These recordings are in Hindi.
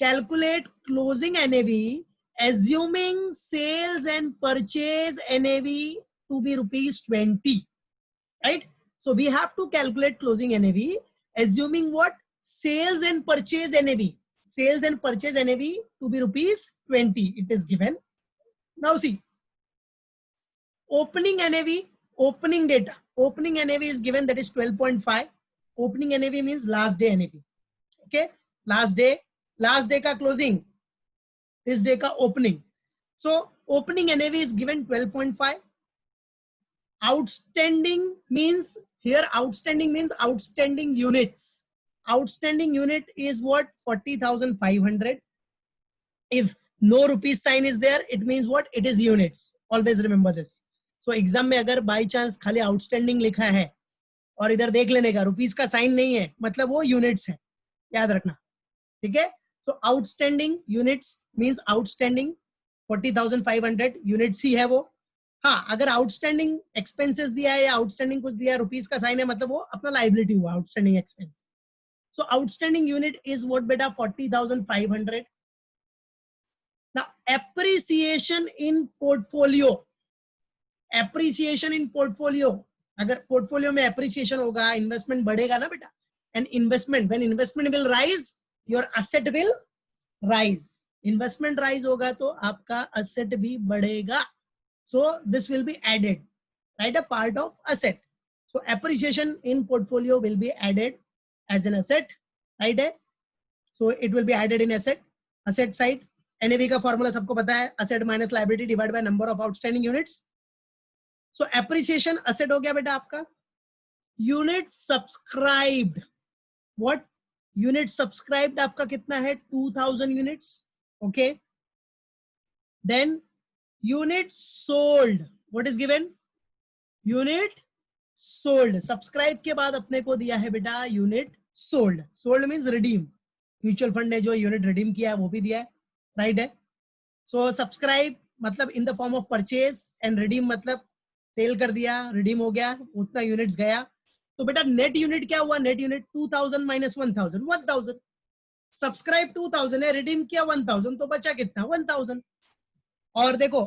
calculate closing NAV assuming sales and purchase NAV to be rupees 20, right? So we have to calculate closing NAV assuming what? Sales and purchase NAV. Sales and purchase NAV to be rupees 20. It is given. Now see, opening NAV, opening data. Opening NAV is given, that is 12.5. Opening NAV means last day NAV. Okay, last day का closing, this day का opening. So opening NAV is given 12.5. Outstanding means, here outstanding means outstanding units. Outstanding unit is what? 40,500. If no rupees sign is there, it means what? It is units. Always remember this. So exam में अगर by chance खाली outstanding लिखा है और इधर देख लेने का रुपीस का साइन नहीं है, मतलब वो यूनिट्स है, याद रखना, ठीक है? So outstanding units means outstanding 40,500 units ही है वो. हाँ, अगर आउटस्टैंडिंग एक्सपेंसेस दिया है या आउटस्टैंडिंग कुछ दिया है, रुपीस का साइन है, मतलब वो अपना लाइबिलिटी हुआ, outstanding expense. So outstanding unit is what बेटा? 40,500. नाउ एप्रिसिएशन इन पोर्टफोलियो. एप्रिसिएशन इन पोर्टफोलियो, अगर पोर्टफोलियो में एप्रिसिएशन होगा, इन्वेस्टमेंट बढ़ेगा ना बेटा. And investment, when investment will rise, your asset will rise. Investment rise होगा तो आपका एसेट भी बढ़ेगा. So this will be added, right? A part of asset. So appreciation in portfolio will be added as an asset, right? So it will be added in asset side. NAV का formula सबको पता है, asset minus liability divided by number of outstanding units. So appreciation asset हो गया बेटा आपका. Unit subscribed, what? Unit subscribed आपका कितना है? 2,000 units, okay? Then unit sold, what is given? Unit sold. Subscribe के बाद अपने को दिया है बेटा unit sold. Sold means redeem. Mutual fund ने जो यूनिट रिडीम किया है वो भी दिया है, राइट है? सो सब्सक्राइब मतलब in the form of purchase, and redeem मतलब सेल कर दिया, रिडीम हो गया, उतना यूनिट्स गया. तो बेटा नेट यूनिट क्या हुआ? Net unit 2,000 minus 1,000, 1,000. सब्सक्राइब 2,000 है, रिडीम किया 1,000, तो बचा कितना? 1,000. और देखो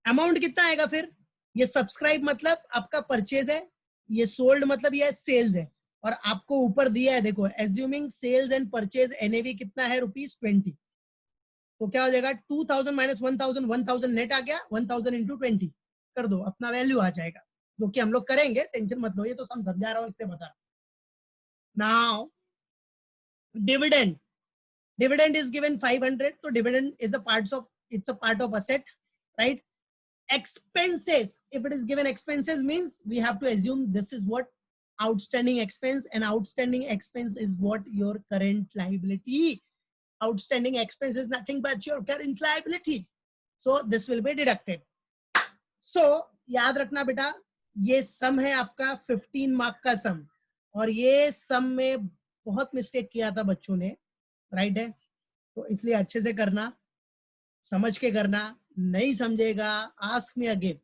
अमाउंट कितना आएगा फिर? ये सब्सक्राइब मतलब आपका परचेज है, ये सोल्ड मतलब ये सेल्स है, और आपको ऊपर दिया है देखो, assuming sales and purchase NAV कितना है? ₹20. तो क्या हो जाएगा? 2,000 माइनस 1,000, 1,000 नेट आ गया, 1,000 इंटू 20 कर दो, अपना वैल्यू आ जाएगा, जो कि हम लोग करेंगे, टेंशन मत लो, ये तो हम समझा रहा हूं इसलिए बता. Now dividend, dividend is given 500. तो dividend is a part of, it's a part of asset, right? Expenses, if it is given expenses means we have to assume this is what? Outstanding expense, and outstanding expense is what? Your current liability. Outstanding expense is nothing but your current liability, so this will be deducted. So याद रखना बेटा, ये सम है आपका 15 मार्क का सम, और ये सम में बहुत मिस्टेक किया था बच्चों ने, राइट है? तो इसलिए अच्छे से करना, समझ के करना, नहीं समझेगा आस्क मी अगेन,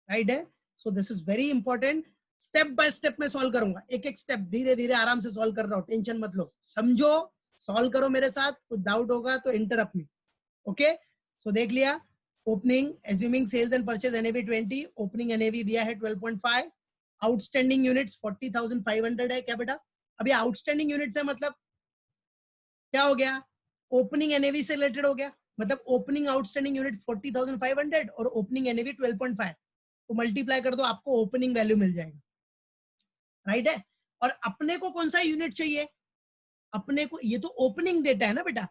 राइट है? So this is very important. Step by step में सॉल्व करूंगा, एक एक स्टेप धीरे धीरे आराम से सॉल्व कर रहा हूं, टेंशन मत लो, समझो, सॉल्व करो मेरे साथ. कुछ डाउट होगा तो इंटरप्ट मी, ओके? सो देख लिया, opening assuming sales and purchase NAV 20, opening NAV दिया है 12.5, आउटस्टैंडिंग यूनिट्स 40,500 है. क्या बेटा? अभी आउटस्टैंडिंग यूनिट्स है मतलब क्या हो गया? ओपनिंग एनएवी से रिलेटेड हो गया, मतलब ओपनिंग आउटस्टैंडिंग यूनिट 40,500 और ओपनिंग एनएवी 12.5, तो मल्टीप्लाई कर दो, आपको ओपनिंग वैल्यू मिल जाएगा, राइट है? और अपने को कौन सा यूनिट चाहिए? अपने को, ये तो ओपनिंग डेटा है ना बेटा,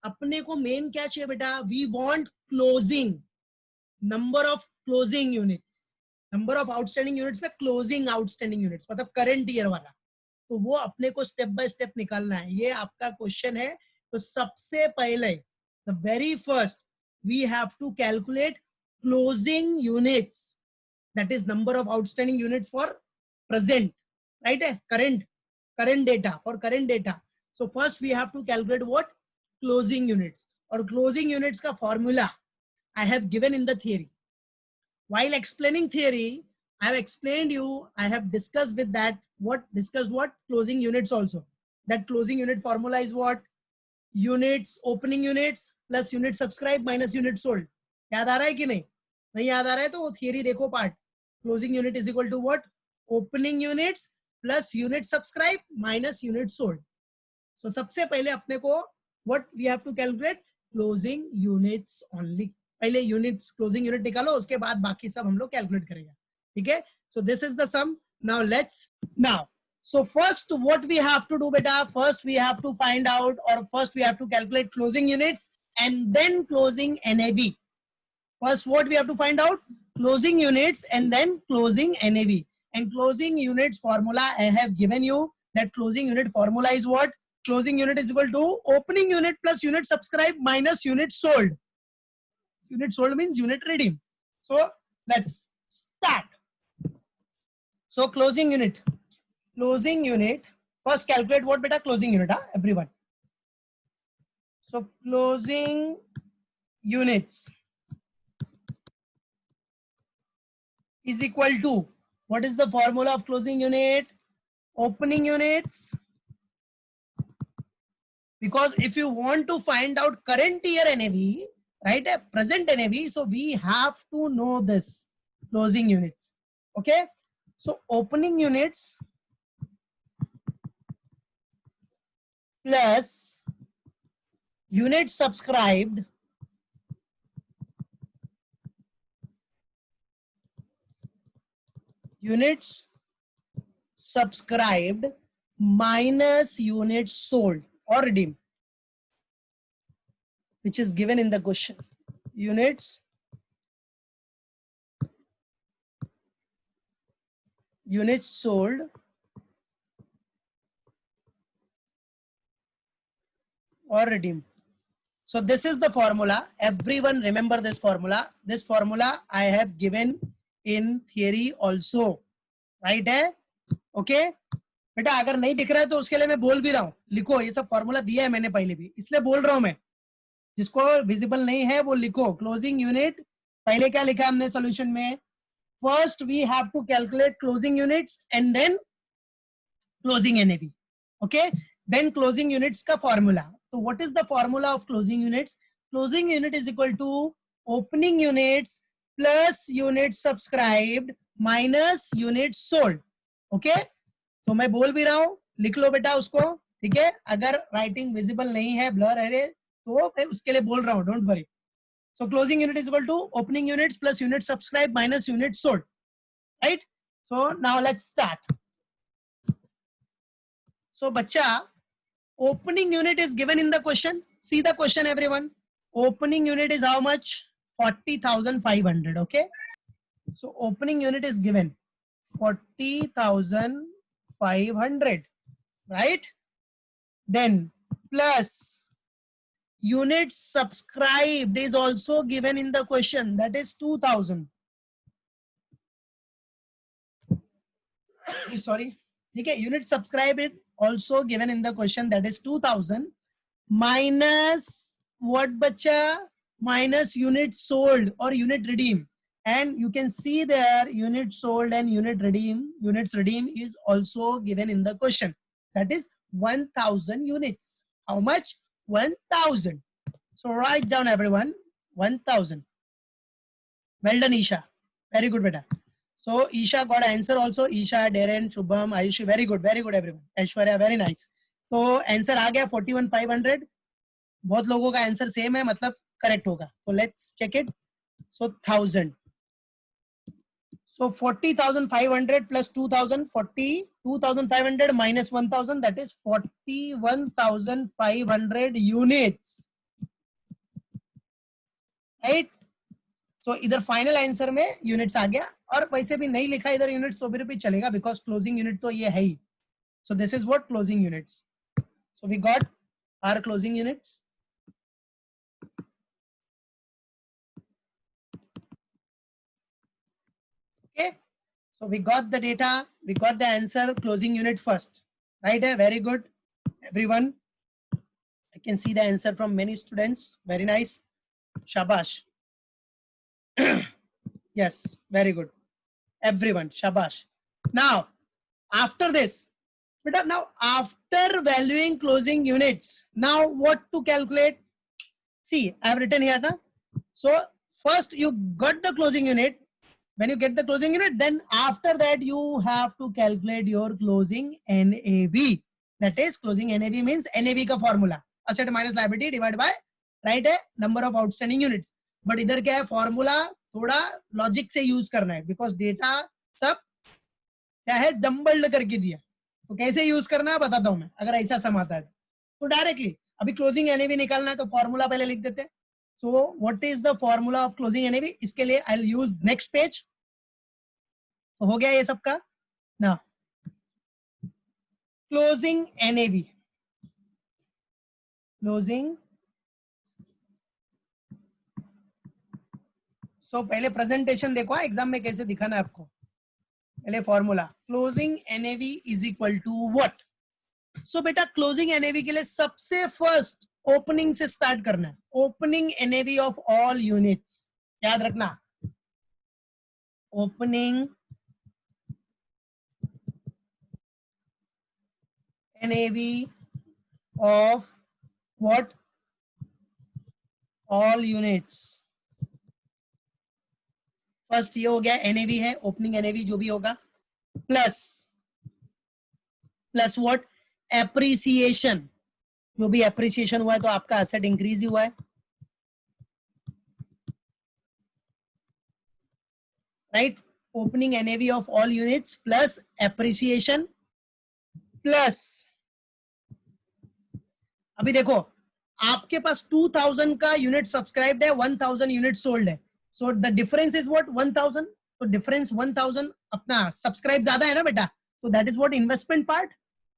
अपने को मेन क्या चाहिए बेटा? We want closing, number of closing units, number of outstanding units में क्लोजिंग आउटस्टैंडिंग यूनिट्स मतलब करंट ईयर वाला, तो वो अपने को स्टेप बाय स्टेप निकालना है. ये आपका क्वेश्चन है. तो सबसे पहले the very first we have to calculate closing units, that is number of outstanding units for present, right? Current data, for current data. So first we have to calculate what? Closing units. और closing units का formula I have given in the theory. While explaining theory, I have explained you, I have discussed with that, discussed what? Closing units also. That closing unit formula is what? Units opening units plus unit subscribe minus unit sold. याद आ रहा है कि नहीं? नहीं याद आ रहा है तो वो थियरी देखो part. Closing unit is equal to what? Opening units plus unit subscribe minus unit sold. So सबसे पहले अपने को what we have to calculate? Closing units only. पहले यूनिट्स क्लोजिंग यूनिट निकालो, उसके बाद बाकी सब हम लोग कैलकुलेट करेंगे. ठीक है? So this is the sum. Now let's now so first what we have to do beta, first we have to find out or first we have to calculate closing units and then closing NAV. First what we have to find out? Closing units and then closing NAV. And closing units formula I have given you. That closing unit formula is what? Closing unit is equal to opening unit plus unit subscribed minus unit sold. Unit sold means unit redeemed. So let's start. So closing unit. Closing unit. First calculate what beta? Closing unit, everyone. So closing units is equal to, what is the formula of closing unit? Opening units. Because if you want to find out current year NAV, right, present NAV, so we have to know this closing units. Okay, so opening units plus units subscribed minus units sold or redeemed, which is given in the question. Units sold or redeemed. So this is the formula. Everyone remember this formula. This formula I have given in theory also. Right है? Okay? बेटा अगर नहीं दिख रहा है तो उसके लिए मैं बोल भी रहा हूँ, लिखो. ये सब फॉर्मूला दिया है मैंने पहले भी, इसलिए बोल रहा हूं मैं. जिसको विजिबल नहीं है वो लिखो. क्लोजिंग यूनिट पहले क्या लिखा हमने सॉल्यूशन में? First we have to calculate closing units and then closing NAV. Okay, then closing units का फॉर्मूला. तो what is the formula of closing units? Closing unit is equal to opening units plus unit subscribed minus unit sold. Okay, तो मैं बोल भी रहा हूं, लिख लो बेटा उसको. ठीक है, अगर राइटिंग विजिबल नहीं है, ब्लर है, तो मैं उसके लिए बोल रहा हूं, don't worry. So closing unit is equal to opening units plus unit subscribed minus unit sold, right? So now let's start. So bacha, opening unit is given in the question. See the question everyone. Opening unit is how much? 40,500. Okay, so opening unit is given 40,500, right? Then plus units subscribed is also given in the question, that is 2000. Sorry, okay, unit subscribed also given in the question, that is 2000 minus what bacha? Minus unit sold or unit redeem. And you can see there unit sold and units redeem is also given in the question, that is 1000 units. How much? 1000. So write down everyone, 1000. Well done Isha, very good beta. So Isha got answer also. Isha, Darren, Shubham, Ayushi, very good everyone. Aishwarya, very nice. तो आंसर आ गया 41,500. बहुत लोगों का आंसर सेम है, मतलब करेक्ट होगा. तो let's check it. So 1000. So 40,500 plus 2000, 42,500 minus 1000, that is 41,500 units. Right? So इधर फाइनल आंसर में यूनिट्स आ गया, और वैसे भी नहीं लिखा इधर यूनिट्स तो भी चलेगा, बिकॉज क्लोजिंग यूनिट तो ये है ही. So this is what closing units. So we got our closing units. Okay, so we got the data, we got the answer. Closing unit first, right? Very good everyone. I can see the answer from many students. Very nice, shabash. Yes, very good everyone, shabash. Now after this But now after valuing closing units, now what to calculate? See, I have written here now. So first you got the closing unit. When you get the closing unit, then after that you have to calculate your closing NAV. That is closing NAV means NAV का formula asset minus liability divided by right है number of outstanding units. But इधर क्या है formula थोड़ा logic से use करना है because data सब क्या है जम्बल्ड करके दिया. तो कैसे यूज करना है बताता हूं मैं. अगर ऐसा सम आता है तो डायरेक्टली अभी क्लोजिंग एनएवी निकालना है तो फॉर्मूला पहले लिख देते हैं. सो what is the formula of closing NAV. इसके लिए I will use next page. तो हो गया ये सबका ना. Closing NAV, closing. सो पहले प्रेजेंटेशन देखो एग्जाम में कैसे दिखाना है आपको. पहले formula closing NAV is equal to what. So बेटा क्लोजिंग एनएवी के लिए सबसे फर्स्ट ओपनिंग से स्टार्ट करना है. Opening NAV of all units याद रखना. Opening NAV of what all units. First ये हो गया एनएवी है ओपनिंग एनएवी जो भी होगा प्लस प्लस व्हाट एप्रिसिएशन. जो भी एप्रिसिएशन हुआ है तो आपका एसेट इंक्रीज ही हुआ है right. Opening NAV of all units plus appreciation plus. अभी देखो आपके पास 2000 का यूनिट सब्सक्राइब्ड है, 1000 यूनिट सोल्ड है. So the difference is what 1000. तो डिफरेंस 1000 अपना सब्सक्राइब ज्यादा है ना बेटा. तो that is what investment part.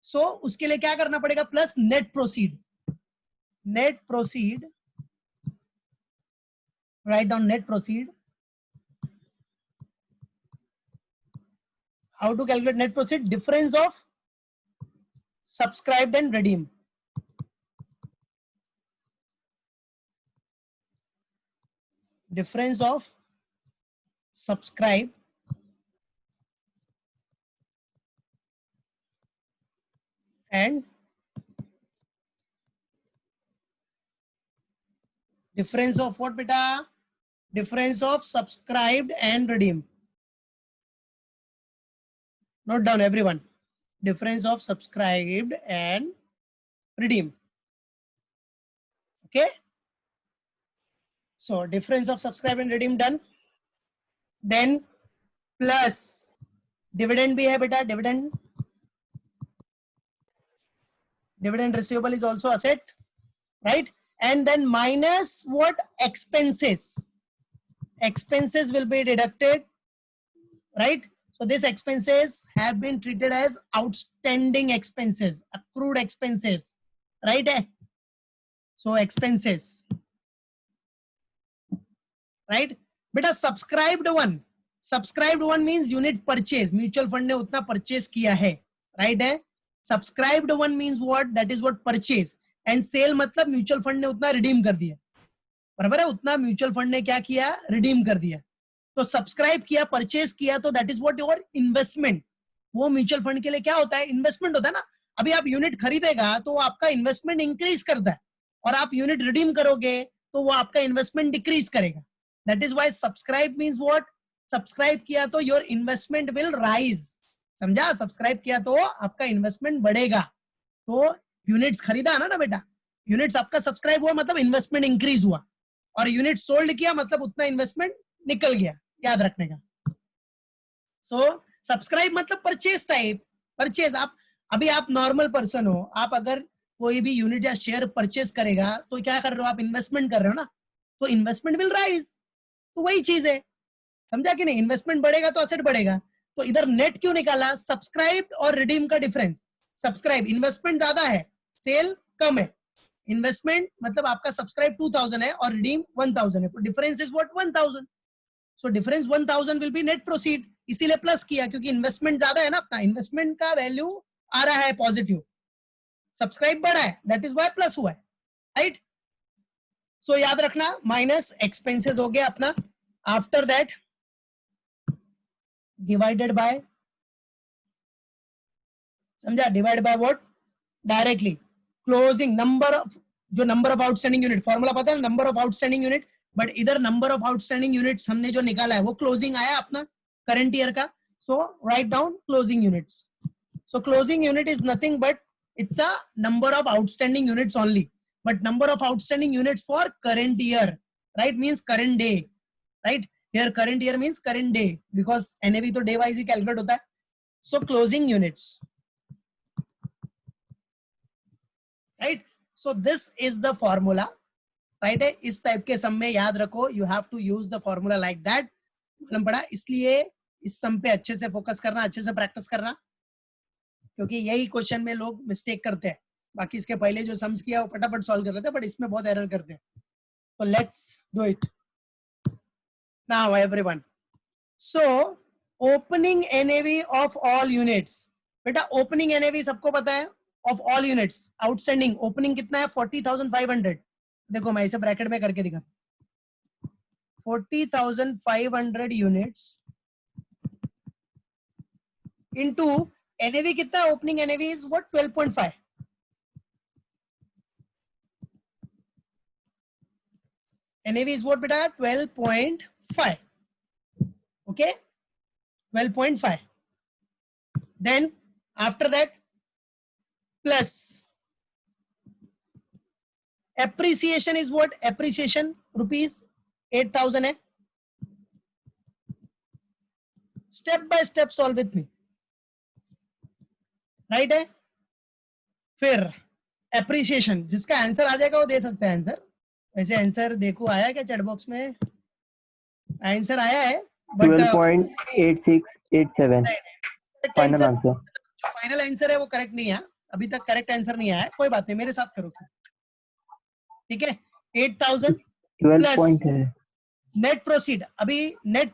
So उसके लिए क्या करना पड़ेगा plus net proceed. Net proceed write down net proceed. How to calculate net proceed. Difference of subscribed and redeem. Difference of subscribe and difference of what beta. Difference of subscribed and redeemed. Note down everyone. Difference of subscribed and redeemed. Okay. So difference of subscribe and redeem done. Then plus dividend भी है बेटा. Dividend, dividend receivable is also asset, right? And then minus what expenses. Expenses will be deducted, right? So these expenses have been treated as outstanding expenses, accrued expenses, right? So expenses. Right बेटा. Subscribed one means unit purchase. Mutual fund ने उतना परचेज किया है राइट है. Subscribed one means what that is what purchase. And sale मतलब म्यूचुअल फंड ने उतना रिडीम कर दिया. बराबर है. उतना म्यूचुअल फंड ने क्या किया रिडीम कर दिया. तो सब्सक्राइब किया परचेज किया तो that is what your investment. वो म्यूचुअल फंड के लिए क्या होता है इन्वेस्टमेंट होता है ना. अभी आप यूनिट खरीदेगा तो आपका इन्वेस्टमेंट इंक्रीज करता है और आप यूनिट रिडीम करोगे तो वो आपका इन्वेस्टमेंट डिक्रीज करेगा. That is why subscribe means what. Subscribe किया तो योर इन्वेस्टमेंट विल राइज. समझा. सब्सक्राइब किया तो आपका इन्वेस्टमेंट बढ़ेगा. तो यूनिट्स खरीदा ना बेटा. यूनिट्स आपका सब्सक्राइब हुआ मतलब इन्वेस्टमेंट इंक्रीज हुआ और यूनिट सोल्ड किया मतलब उतना इन्वेस्टमेंट निकल गया. याद रखने का. सो सब्सक्राइब मतलब परचेज टाइप. परचेज आप अभी आप नॉर्मल पर्सन हो. आप अगर कोई भी यूनिट या शेयर परचेज करेगा तो क्या कर रहे हो आप इन्वेस्टमेंट कर रहे हो ना. तो इन्वेस्टमेंट विल राइज. तो वही चीज है. समझा कि नहीं. इन्वेस्टमेंट बढ़ेगा तो असेट बढ़ेगा. तो इधर नेट क्यों निकाला. सब्सक्राइब और रिडीम का डिफरेंस. सब्सक्राइब इन्वेस्टमेंट ज्यादा है सेल कम है. इन्वेस्टमेंट मतलब आपका सब्सक्राइब 2000 है और रिडीम 1000 है. तो difference is what 1000. So difference 1000 will be net proceed. इसीलिए प्लस किया क्योंकि इन्वेस्टमेंट ज्यादा है ना. अपना इन्वेस्टमेंट का वैल्यू आ रहा है पॉजिटिव. सब्सक्राइब बढ़ा है दैट इज व्हाई प्लस हुआ है राइट. सो याद रखना माइनस एक्सपेंसेस हो गया अपना. आफ्टर दैट डिवाइडेड बाय समझा, divide by what, directly closing number of, जो number of outstanding unit, formula पता है, number of outstanding unit, but इधर नंबर ऑफ आउटस्टैंडिंग यूनिट्स हमने जो निकाला है वो क्लोजिंग आया अपना करंट ईयर का, so write down closing units. So closing unit is nothing but it's a number of outstanding units only, but number of outstanding units for current year, right, means current day, right, here current year means current day because NAV तो day wise ही calculate होता है. So closing units, right, so this is the formula, right है. इस टाइप के सम में याद रखो, you have to use the formula like that. मालूम पड़ा, इसलिए इस सम पे अच्छे से फोकस करना, अच्छे से प्रैक्टिस करना, क्योंकि यही क्वेश्चन में लोग मिस्टेक करते हैं. बाकी इसके पहले जो सम्स किया वो फटाफट सॉल्व कर लेते हैं, बट इसमें बहुत एरर करते हैं. तो let's do it now everyone. So opening NAV of all units, बेटा ओपनिंग एनएवी सबको पता है, of all units outstanding opening कितना है 40,500. देखो मैं इसे ब्रैकेट में करके दिखा, 40,500 यूनिट्स इनटू NAV कितना है, opening NAV is what 12.5. NAV is what बेटा 12.5. okay, 12.5. then after that plus appreciation is what, appreciation rupees 8,000 है. step by step solve with me, right है. फिर एप्रिसिएशन, जिसका आंसर आ जाएगा वो दे सकता है आंसर. वैसे आंसर देखो आया क्या चैट बॉक्स में, आंसर आया है बट 12.8687 फाइनल आंसर. जो फाइनल आंसर है वो करेक्ट नहीं है, अभी तक करेक्ट आंसर नहीं आया है. कोई बात नहीं, मेरे साथ करो, ठीक है. 8,000 प्लस नेट प्रोसीड. अभी नेट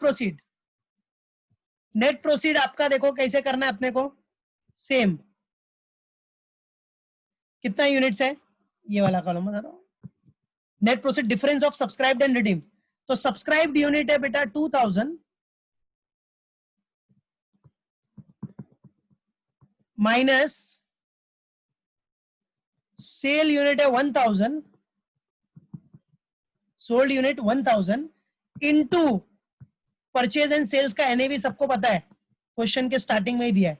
प्रोसीड आपका देखो कैसे करना है अपने को, सेम. कितना यूनिट्स है, ये वाला कॉलम बता दो. Net proceed difference of subscribed and redeemed. तो सब्सक्राइब्ड यूनिट है बेटा 2,000 माइनस सेल यूनिट है 1,000, sold unit 1,000 into purchase and sales का एनएवी सबको पता है, क्वेश्चन के स्टार्टिंग में ही दिया है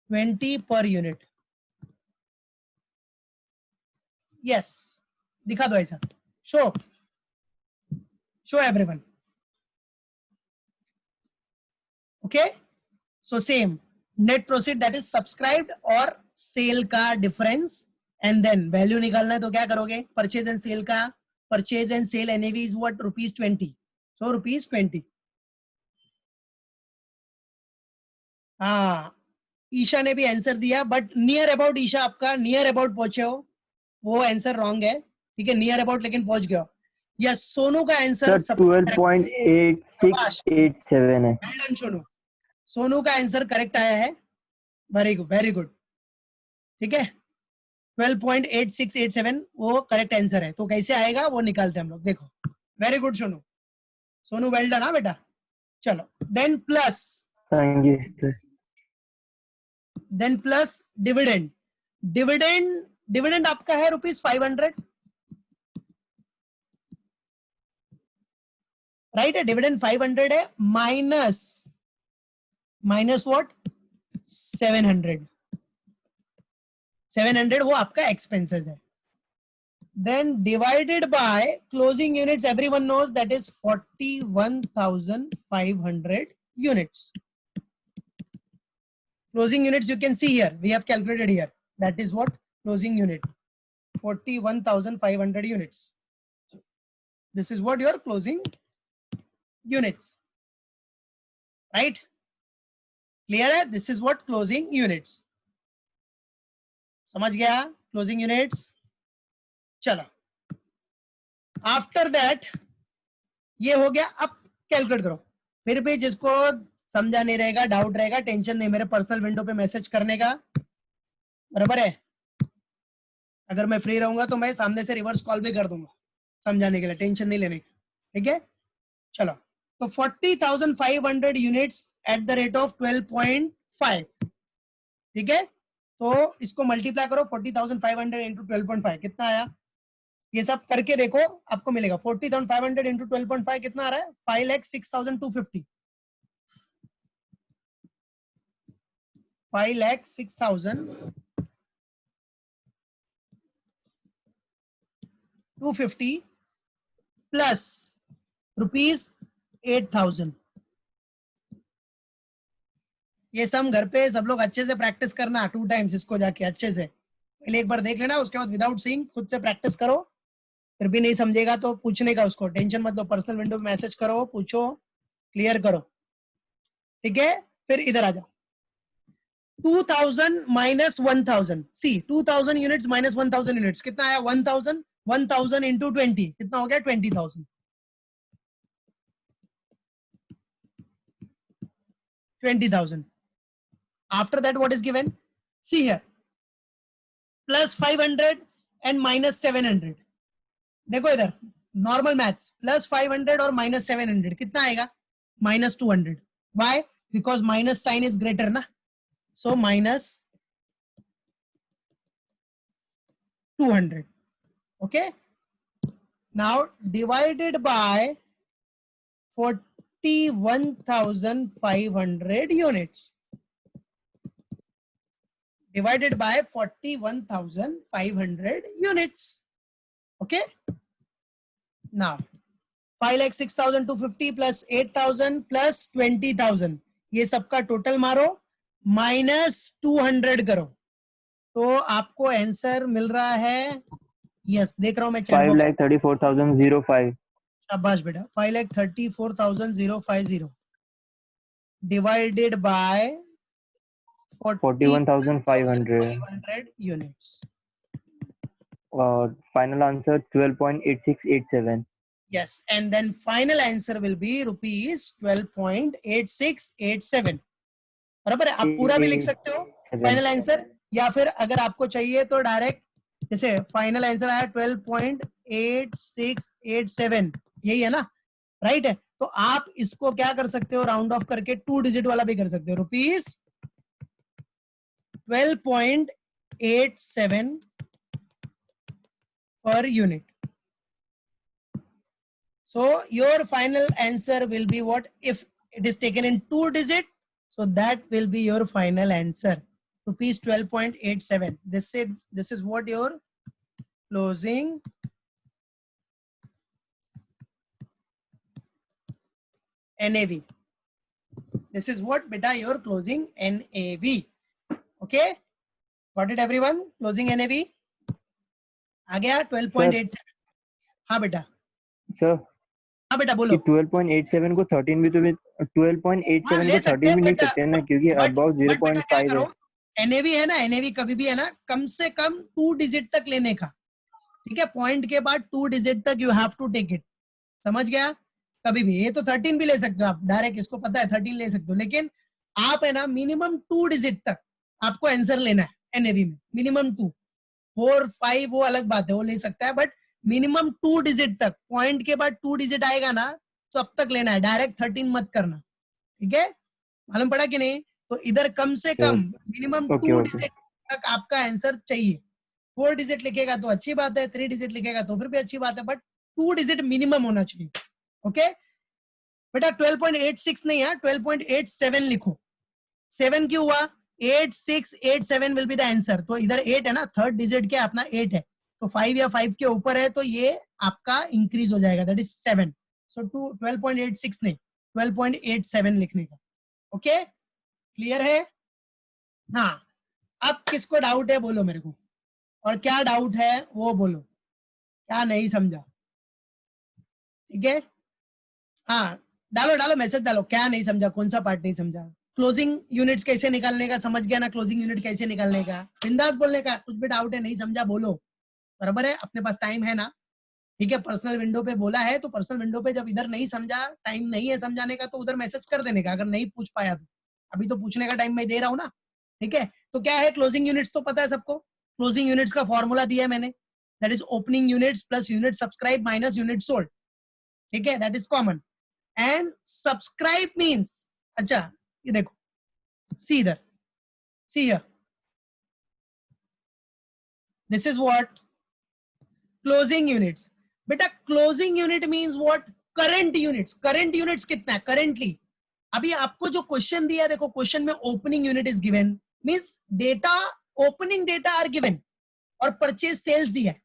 20 पर यूनिट. यस, दिखा दो ऐसा, show everyone. Okay, so same net proceed that is subscribed और सेल का डिफरेंस, एंड देन वैल्यू निकालना है तो क्या करोगे, परचेज एंड सेल का, purchase and sell NAV is what ₹20. So ₹20. हाँ, ईशा ने भी आंसर दिया, बट नियर अबाउट ईशा आपका नियर अबाउट पहुंचे हो, वो आंसर रॉन्ग है, ठीक है. नियर अबाउट लेकिन पहुंच गया. यस, सोनू का आंसर 12.8687 है. सोनू का आंसर करेक्ट आया है. वेरी गुड, वेरी गुड, ठीक है. 12.8687 वो करेक्ट आंसर है. तो कैसे आएगा वो निकालते हैं हम लोग, देखो. Very good Sonu well done. हाँ बेटा, चलो. Then plus, then plus dividend. Dividend आपका है ₹500, राइट है. डिविडेंड 500 है, माइनस व्हाट 700 वो आपका एक्सपेंसेस है. Then divided by closing units, everyone knows that is 41,500 units. Closing units you can see here, we have calculated here, that is what closing unit 41,500 units. This is what your closing units, right? Clear है? This is what closing units. समझ गया closing units? चलो, after that ये हो गया. अब कैलकुलेट करो. फिर भी जिसको समझा नहीं रहेगा, डाउट रहेगा, टेंशन नहीं, मेरे पर्सनल विंडो पे मैसेज करने का, बराबर है. अगर मैं फ्री रहूंगा तो मैं सामने से रिवर्स कॉल भी कर दूंगा समझाने के लिए, टेंशन नहीं लेने की, ठीक है. चलो, तो 40,500 units at the rate of 12.5, ठीक है. तो इसको मल्टीप्लाई करो 40,500 इंटू 12.5 कितना आया, ये सब करके देखो आपको मिलेगा 40,500 इंटू 12.5 कितना आ रहा है 5,06,250 5,06,250 प्लस ₹8,000। ये सम घर पे सब लोग अच्छे से प्रैक्टिस करना 2 टाइम्स इसको जाके अच्छे से पहले एक बार देख लेना, उसके बाद विदाउट सीइंग खुद से प्रैक्टिस करो, फिर भी नहीं समझेगा तो पूछने का, उसको टेंशन मत लो, पर्सनल विंडो में मैसेज करो, पूछो, क्लियर करो, ठीक है। फिर इधर आ जाओ, 2,000 माइनस 1,000, सी 2,000 यूनिट्स माइनस 1,000 यूनिट्स कितना आया 1,000, 1,000 इंटू 20 कितना हो गया 20,000, 20,000। After that what is given, see here, plus 500 and minus 700, देखो इधर नॉर्मल मैथ्स, प्लस 500 और माइनस 700 कितना आएगा minus 200, why, because minus sign is greater ना, so minus 200, okay, now divided by 41,500 units, divided by 41,500 units, okay, now 5,06,250 plus 8,000 plus 20,000, ये सबका टोटल मारो माइनस 200 करो, तो आपको आंसर मिल रहा है, यस देख रहा हूं मैं चैट बॉक्स, 5,34,005 शाबाश बेटा, 5,34,050 डिवाइडेड बाय 41,500 41,500 यूनिट्स, और final answer 12.8687। yes, and then final answer will be rupees 12.8687, बराबर है। आप पूरा भी लिख सकते हो फाइनल आंसर, या फिर अगर आपको चाहिए तो डायरेक्ट जैसे फाइनल आंसर आया 12.8687, यही है ना, राइट है, तो आप इसको क्या कर सकते हो राउंड ऑफ करके 2 डिजिट वाला भी कर सकते हो, rupees 12.87 per unit. So your final answer will be what if it is taken in 2 digit, so that will be your final answer, rupees 12.87. This is what your closing NAV, this is what beta your closing NAV, okay, got it everyone, closing NAV आ गया 12.87। हाँ बेटा, सर हाँ बेटा बोलो, 12.87 को 13 भी तो 12.87 हाँ, को ले सकते 13 हैं भी लिख बेटा, सकते हैं ना, क्योंकि बट अबाउट बेटा क्या 0.5 है। करो, एनएवी है ना, एनएवी कभी भी है ना कम से कम 2 डिजिट तक लेने का, ठीक है, पॉइंट के बाद 2 डिजिट तक you have to take it, समझ गया, कभी भी, ये तो 13 भी ले सकते हो आप डायरेक्ट, इसको पता है 13 ले सकते हो, लेकिन आप है ना मिनिमम 2 डिजिट तक आपको आंसर लेना है एनएवी में, मिनिमम 2, 4 5 वो अलग बात है, वो ले सकता है, बट मिनिमम 2 डिजिट तक, पॉइंट के बाद 2 डिजिट आएगा ना तो अब तक लेना है, डायरेक्ट 13 मत करना, ठीक है, मालूम पड़ा कि नहीं, तो इधर कम से कम मिनिमम 2 डिजिट तक आपका आंसर चाहिए, 4 डिजिट लिखेगा तो अच्छी बात है, 3 डिजिट लिखेगा तो फिर भी अच्छी बात है, बट 2 डिजिट मिनिमम होना चाहिए, ओके बेटा 12.86 नहीं है, 12.87 लिखो, 7 क्यों हुआ, 8687 विल बी द आंसर, तो इधर 8 है ना, थर्ड डिजिट क्या अपना 8 है, तो 5 या 5 के ऊपर है तो ये आपका इंक्रीज हो जाएगा, दैट इज 7, सो 12.86 नहीं 12.87 लिखने का, ओके क्लियर है। हाँ, अब किसको डाउट है बोलो मेरे को, और क्या डाउट है वो बोलो, क्या नहीं समझा, ठीक है, हाँ डालो डालो मैसेज डालो, क्या नहीं समझा, कौन सा पार्ट नहीं समझा, क्लोजिंग यूनिट्स कैसे निकालने का समझ गया ना, क्लोजिंग यूनिट कैसे निकालने का, बिंदास बोलने का, कुछ भी डाउट है नहीं समझा बोलो, बराबर है, अपने पास टाइम है ना, ठीक है, पर्सनल विंडो पे बोला है तो पर्सनल विंडो पे जब इधर नहीं समझा, टाइम नहीं है समझाने का, तो उधर मैसेज कर देने का, अगर नहीं पूछ पाया तो, अभी तो पूछने का टाइम मैं दे रहा हूँ ना, ठीक है, तो क्या है क्लोजिंग यूनिट्स तो पता है सबको, क्लोजिंग यूनिट्स का फॉर्मूला दिया है मैंने, that is opening units plus unit subscribe minus unit sold, ठीक है, that is common, and subscribe means, अच्छा ये देखो, सी इधर, see here, this is what closing units. बेटा closing unit means what? Current units. Current units कितना है करंटली? अभी आपको जो क्वेश्चन दिया देखो, क्वेश्चन में opening unit is given, means data, opening data are given और परचेज सेल्स दिया है.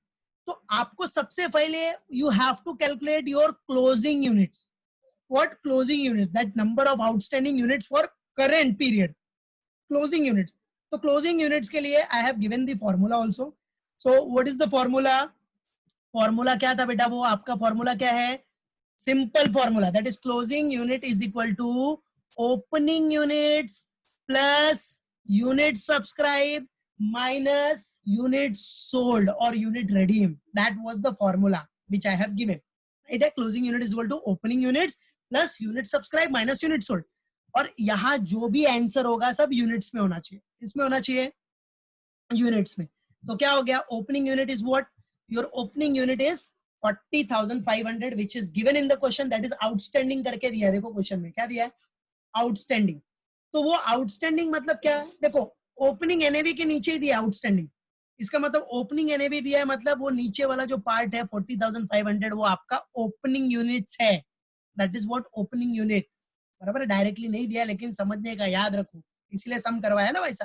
तो आपको सबसे पहले you have to calculate your closing units. What closing unit? That number of outstanding units for current period. Closing units. तो क्लोजिंग यूनिट्स के लिए I have given the formula also. So what is the formula? Formula क्या था बेटा? वो आपका फॉर्मूला क्या है? Simple formula, that is closing unit is equal to opening units plus unit subscribe minus units sold or unit redeemed. That was the formula which I have given. Right? Closing unit is equal to opening units plus unit subscribe minus unit sold. और यहाँ जो भी आंसर होगा सब यूनिट्स में होना चाहिए. इसमें होना चाहिए यूनिट्स में. तो क्या हो गया? Opening unit is what? Your opening unit is 40,500 which is given in the question. That is outstanding करके दिया है. देखो क्वेश्चन में क्या दिया है? आउटस्टैंडिंग. तो वो आउटस्टैंडिंग मतलब क्या? देखो ओपनिंग एनएवी के नीचे ही दिया आउटस्टैंडिंग. इसका मतलब ओपनिंग एनएवी दिया है, मतलब वो नीचे वाला जो पार्ट है 40,500 वो आपका ओपनिंग यूनिट्स है. That is what opening units. बराबर है, डायरेक्टली नहीं दिया लेकिन समझने का, याद रखो, इसलिए सम करवाया ना वैसा.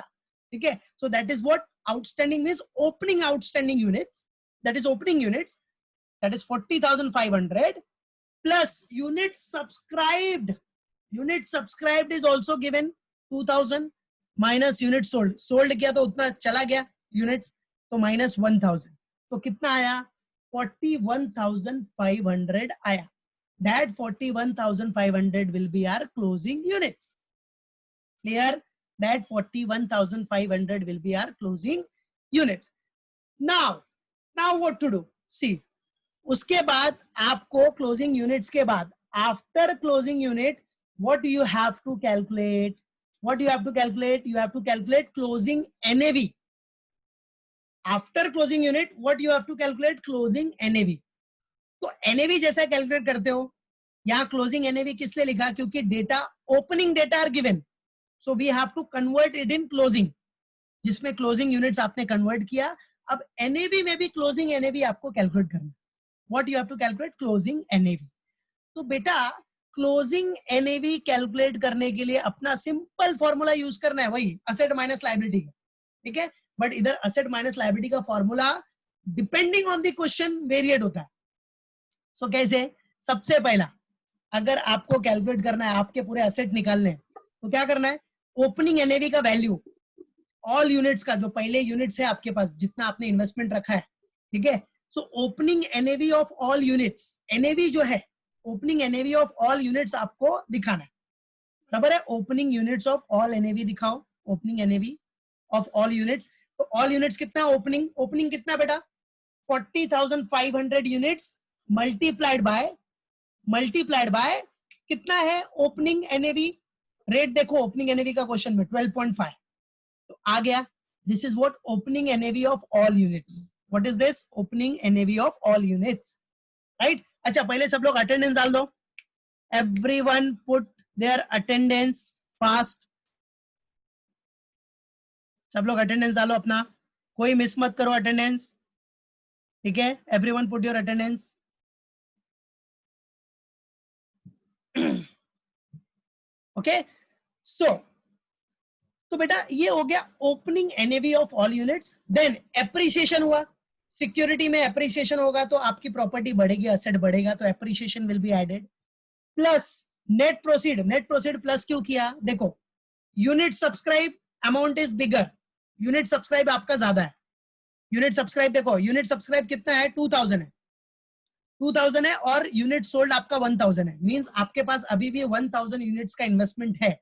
ठीक है. So that is what outstanding means opening outstanding units. That is opening units. That is 40,500 plus unit subscribed. Unit subscribed is also given 2,000 minus unit sold. Sold किया तो उतना चला गया यूनिट्स, तो माइनस 1,000. तो कितना आया? 41,500 आया. That 41,500 will be our closing units. Clear? That 41,500 will be our closing units. Now what to do? See, उसके बाद आपको क्लोजिंग यूनिट्स के बाद after closing unit what you have to calculate? What you have to calculate? You have to calculate closing NAV. After closing unit, what you have to calculate? Closing NAV. तो NAV जैसा कैलकुलेट करते हो, यहाँ closing NAV किस लिए लिखा? क्योंकि data, opening data are given, so we have to convert it in closing, जिसमें क्लोजिंग यूनिट्स आपने कन्वर्ट किया. अब NAV में भी क्लोजिंग NAV आपको कैलकुलेट करना. What you have to calculate? Closing NAV. तो बेटा क्लोजिंग एनएवी कैलकुलेट करने के लिए अपना सिंपल फॉर्मूला यूज करना है, वही असेट माइनस लायबिलिटी का. ठीक है. बट इधर असेट माइनस लायबिलिटी का formula depending on the question variate होता है. सो कैसे? सबसे पहला अगर आपको कैलकुलेट करना है, आपके पूरे असेट निकालने, तो क्या करना है? ओपनिंग एनएवी का वैल्यू ऑल यूनिट्स का, जो पहले यूनिट्स है आपके पास, जितना आपने इन्वेस्टमेंट रखा है. ठीक है. So opening NAV of all units, NAV जो है opening NAV of all units आपको दिखाना है. बराबर है. Opening units of all NAV दिखाओ. Opening NAV of all units. तो ऑल यूनिट्स कितना? ओपनिंग कितना बेटा? 40,500 यूनिट्स मल्टीप्लाइड बाय कितना है ओपनिंग एनएवी? रेट देखो ओपनिंग एनएवी का क्वेश्चन में 12.5. तो आ गया. This is what opening NAV of all units. What is this? Opening NAV of all units. Right. अच्छा, पहले सब लोग अटेंडेंस डाल दो. Everyone put their attendance fast. सब लोग अटेंडेंस डालो अपना, कोई मिस मत करो अटेंडेंस. ठीक है. Everyone put your attendance. Okay. So तो बेटा ये हो गया opening NAV of all units. Then appreciation हुआ. सिक्योरिटी में एप्रिसिएशन होगा तो आपकी प्रॉपर्टी बढ़ेगी, असेट बढ़ेगा, तो appreciation will be added. Plus net proceed. Net proceed plus क्यों किया? देखो unit subscribe amount is bigger. Unit subscribe आपका ज्यादा है. यूनिट सब्सक्राइब देखो, यूनिट सब्सक्राइब कितना है? 2,000 है. 2,000 है और यूनिट सोल्ड आपका 1,000 है. मींस आपके पास अभी भी 1,000 यूनिट्स का इन्वेस्टमेंट है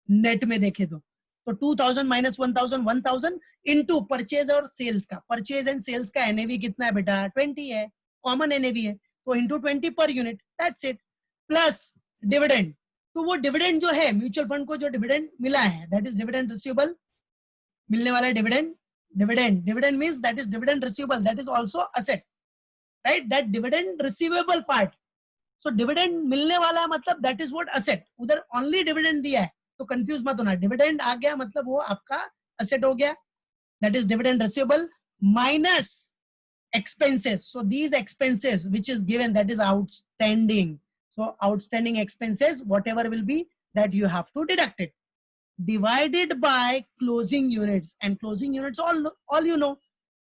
नेट में देखे तो. 2,000 माइनस 1,000, 1,000 इनटू परचेज और सेल्स का. परचेज एंड सेल्स का एनएवी कितना है बेटा? 20 है. कॉमन एनएवी है, तो into 20 per unit. That's it. Plus dividend. तो वो डिविडेंड जो है, म्यूचुअल फंड को जो डिविडेंड मिला है, दैट इज डिविडेंड रिसीवेबल. मिलने वाला dividend. Dividend means that is dividend receivable. That is also asset. Right. That dividend receivable part. So dividend मिलने वाला मतलब दैट इज व्हाट असेट. उधर ओनली डिविडेंड दिया है तो कंफ्यूज मत होना. डिविडेंड आ गया मतलब वो आपका असेट हो गया. That is dividend receivable minus expenses. So these expenses which is given, that is outstanding. So outstanding expenses, whatever will be, that you have to deduct it, divided by closing units. And closing units, all you know,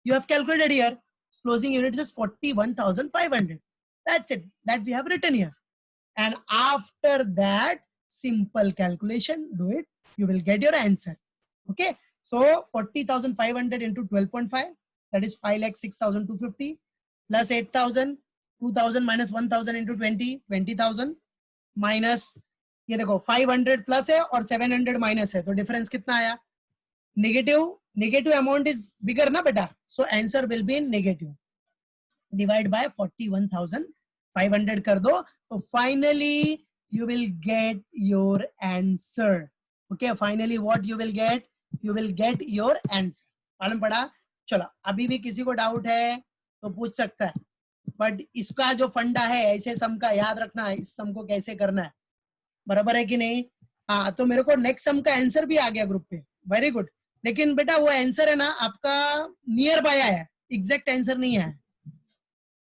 you have calculated here. Closing units is 41,500. That's it, that we have written here. And after that, simple calculation, do it, you will get your answer. Okay, so 40,500 into 12.5, that is 5,06,250 plus 8,000, 2,000 minus 1,000 into 20, 20,000 minus ये देखो 500 प्लस है और 700 माइनस है, तो डिफरेंस कितना आया? नेगेटिव अमाउंट इज बिगर ना बेटा, so answer will be negative. Divide by 41,500 कर दो, तो finally you will get your answer. Okay, finally what you will get? You will get your answer. मालूम पड़ा? चलो, अभी भी किसी को डाउट है तो पूछ सकता है, बट इसका जो फंडा है ऐसे सम का याद रखना है, इस सम को कैसे करना है, बराबर है कि नहीं? हाँ, तो मेरे को नेक्स्ट सम का आंसर भी आ गया ग्रुप पे, वेरी गुड. लेकिन बेटा वो आंसर है ना आपका नियर बाय आया, एग्जैक्ट आंसर नहीं है.